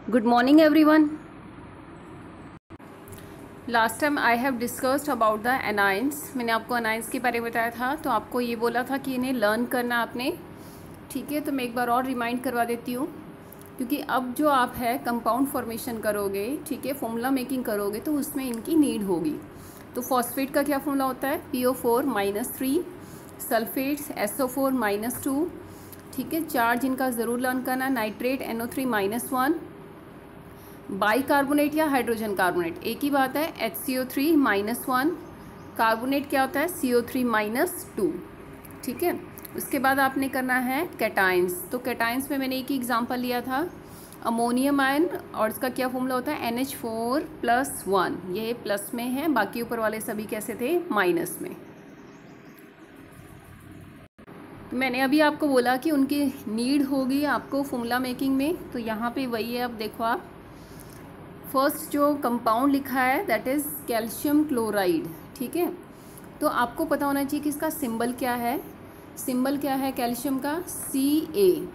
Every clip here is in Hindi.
Good morning everyone. Last time I have discussed about the anions. मैंने आपको एनाइंस के बारे में बताया था, तो आपको ये बोला था कि इन्हें लर्न करना आपने। ठीक है, तो मैं एक बार और रिमाइंड करवा देती हूँ, क्योंकि अब जो आप है कंपाउंड फॉर्मेशन करोगे, ठीक है, फॉर्मूला मेकिंग करोगे, तो उसमें इनकी नीड होगी। तो फॉस्फेट का क्या फॉर्मूला होता है? PO4-3, sulphates SO4-2। ठीक है, चार्ज इनका ज़रूर लर्न करना। नाइट्रेट NO3-1, बाइकार्बोनेट या हाइड्रोजन कार्बोनेट एक ही बात है। HCO3-1, कार्बोनेट क्या होता है? CO3-2। ठीक है, उसके बाद आपने करना है कैटाइंस। तो कैटाइंस में मैंने एक ही एग्जांपल लिया था, अमोनियम आयन, और इसका क्या फॉर्मूला होता है? NH4+1। ये प्लस में है, बाकी ऊपर वाले सभी कैसे थे? माइनस में। मैंने अभी आपको बोला कि उनकी नीड होगी आपको फॉर्मूला मेकिंग में, तो यहाँ पे वही है। अब देखो आप, फर्स्ट जो कंपाउंड लिखा है दैट इज़ कैल्शियम क्लोराइड। ठीक है, तो आपको पता होना चाहिए कि इसका सिंबल क्या है। सिंबल क्या है कैल्शियम का? Ca।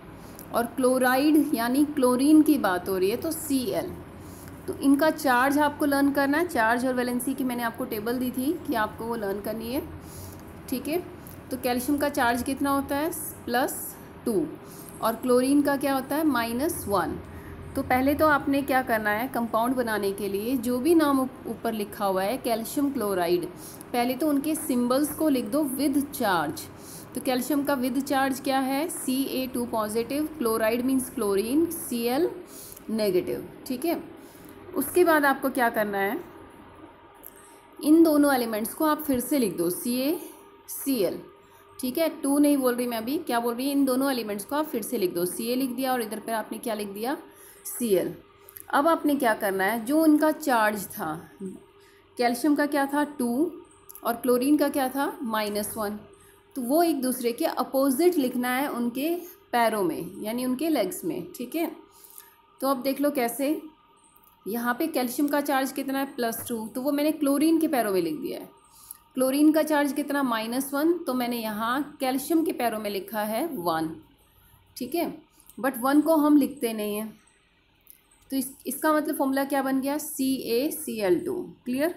और क्लोराइड यानी क्लोरीन की बात हो रही है तो Cl। तो इनका चार्ज आपको लर्न करना है। चार्ज और वैलेंसी की मैंने आपको टेबल दी थी कि आपको वो लर्न करनी है। ठीक है, तो कैल्शियम का चार्ज कितना होता है? +2। और क्लोरीन का क्या होता है? -1। तो पहले तो आपने क्या करना है, कंपाउंड बनाने के लिए जो भी नाम ऊपर लिखा हुआ है कैल्शियम क्लोराइड, पहले तो उनके सिंबल्स को लिख दो विद चार्ज। तो कैल्शियम का विद चार्ज क्या है? Ca2 positive, chloride means chlorine, Cl negative. ठीक है, उसके बाद आपको क्या करना है, इन दोनों एलिमेंट्स को आप फिर से लिख दो CaCl। ठीक है, 2 नहीं बोल रही मैं अभी, क्या बोल रही है, इन दोनों एलिमेंट्स को आप फिर से लिख दो। Ca लिख दिया और इधर पर आपने क्या लिख दिया? Cl। अब आपने क्या करना है, जो उनका चार्ज था, कैल्शियम का क्या था? 2 और क्लोरीन का क्या था? -1। तो वो एक दूसरे के अपोजिट लिखना है उनके पैरों में, यानी उनके लेग्स में। ठीक है, तो अब देख लो कैसे। यहाँ पे कैल्शियम का चार्ज कितना है? +2, तो वो मैंने क्लोरीन के पैरों में लिख दिया है। क्लोरीन का चार्ज कितना? -1, तो मैंने यहाँ कैल्शियम के पैरों में लिखा है 1। ठीक है, बट 1 को हम लिखते नहीं हैं, तो इसका मतलब फॉर्मूला क्या बन गया? CaCl2। क्लियर?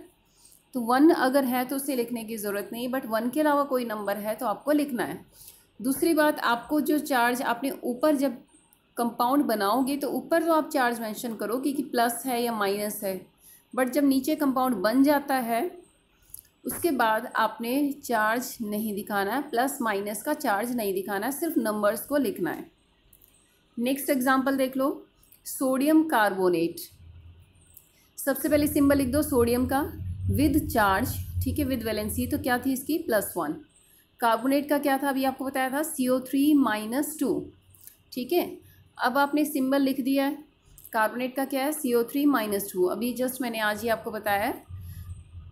तो 1 अगर है तो उसे लिखने की ज़रूरत नहीं, बट 1 के अलावा कोई नंबर है तो आपको लिखना है। दूसरी बात, आपको जो चार्ज आपने ऊपर जब कंपाउंड बनाओगे तो ऊपर तो आप चार्ज मेंशन करो कि प्लस है या माइनस है, बट जब नीचे कंपाउंड बन जाता है उसके बाद आपने चार्ज नहीं दिखाना है, प्लस माइनस का चार्ज नहीं दिखाना है, सिर्फ नंबर्स को लिखना है। नेक्स्ट एग्जांपल देख लो, सोडियम कार्बोनेट। सबसे पहले सिंबल लिख दो सोडियम का विद चार्ज। ठीक है, विद वैलेंसी, तो क्या थी इसकी? +1। कार्बोनेट का क्या था? अभी आपको बताया था CO3-2। ठीक है, अब आपने सिंबल लिख दिया है। कार्बोनेट का क्या है? CO3-2। अभी जस्ट मैंने आज ही आपको बताया है।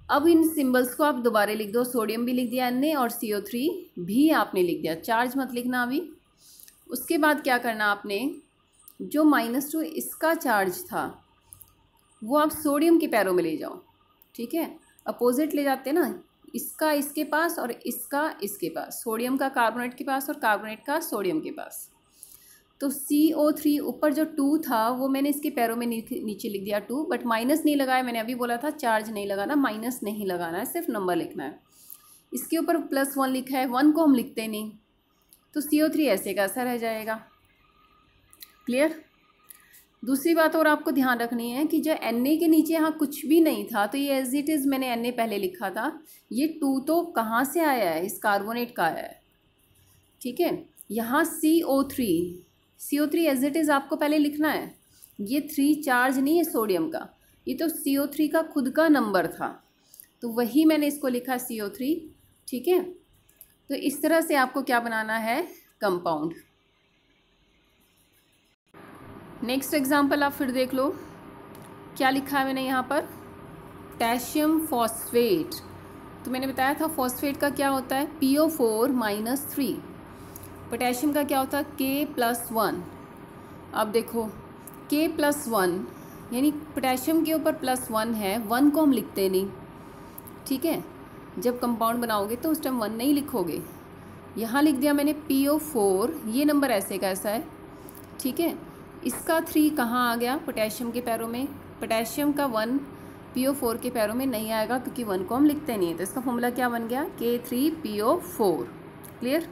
अब इन सिंबल्स को आप दोबारा लिख दो। सोडियम भी लिख दिया Na और CO3 भी आपने लिख दिया, चार्ज मत लिखना अभी। उसके बाद क्या करना आपने, जो -2 इसका चार्ज था वो आप सोडियम के पैरों में ले जाओ। ठीक है, अपोजिट ले जाते ना, इसका इसके पास और इसका इसके पास, सोडियम का कार्बोनेट के पास और कार्बोनेट का सोडियम के पास। तो CO3 ऊपर जो 2 था वो मैंने इसके पैरों में नीचे लिख दिया 2, बट माइनस नहीं लगाया। मैंने अभी बोला था चार्ज नहीं लगाना, माइनस नहीं लगाना है, सिर्फ नंबर लिखना है। इसके ऊपर +1 लिखा है, 1 को हम लिखते नहीं, तो CO3 ऐसे का ऐसा रह जाएगा। क्लियर? दूसरी बात और आपको ध्यान रखनी है कि जो Na के नीचे यहाँ कुछ भी नहीं था, तो ये एज इट इज़ मैंने Na पहले लिखा था, ये 2 तो कहाँ से आया है? इस कार्बोनेट का आया है। ठीक है, यहाँ CO3 एज इट इज़ आपको पहले लिखना है। ये 3 चार्ज नहीं है सोडियम का, ये तो CO3 का खुद का नंबर था, तो वही मैंने इसको लिखा CO3। ठीक है, तो इस तरह से आपको क्या बनाना है? कंपाउंड। नेक्स्ट एग्जाम्पल आप फिर देख लो, क्या लिखा है मैंने यहाँ पर? Potassium phosphate. तो मैंने बताया था फॉस्फेट का क्या होता है? PO4-3। पोटेशियम का क्या होता है? K+1। अब देखो K+1 यानी पोटेशियम के ऊपर +1 है, 1 को हम लिखते नहीं। ठीक है, जब कंपाउंड बनाओगे तो उस टाइम 1 नहीं लिखोगे। यहाँ लिख दिया मैंने PO4, ये नंबर ऐसे का ऐसा है। ठीक है, इसका 3 कहाँ आ गया पोटेशियम के पैरों में, पोटेशियम का 1 PO4 के पैरों में नहीं आएगा क्योंकि 1 को हम लिखते नहीं है, तो इसका फॉर्मूला क्या बन गया K3PO4। क्लियर।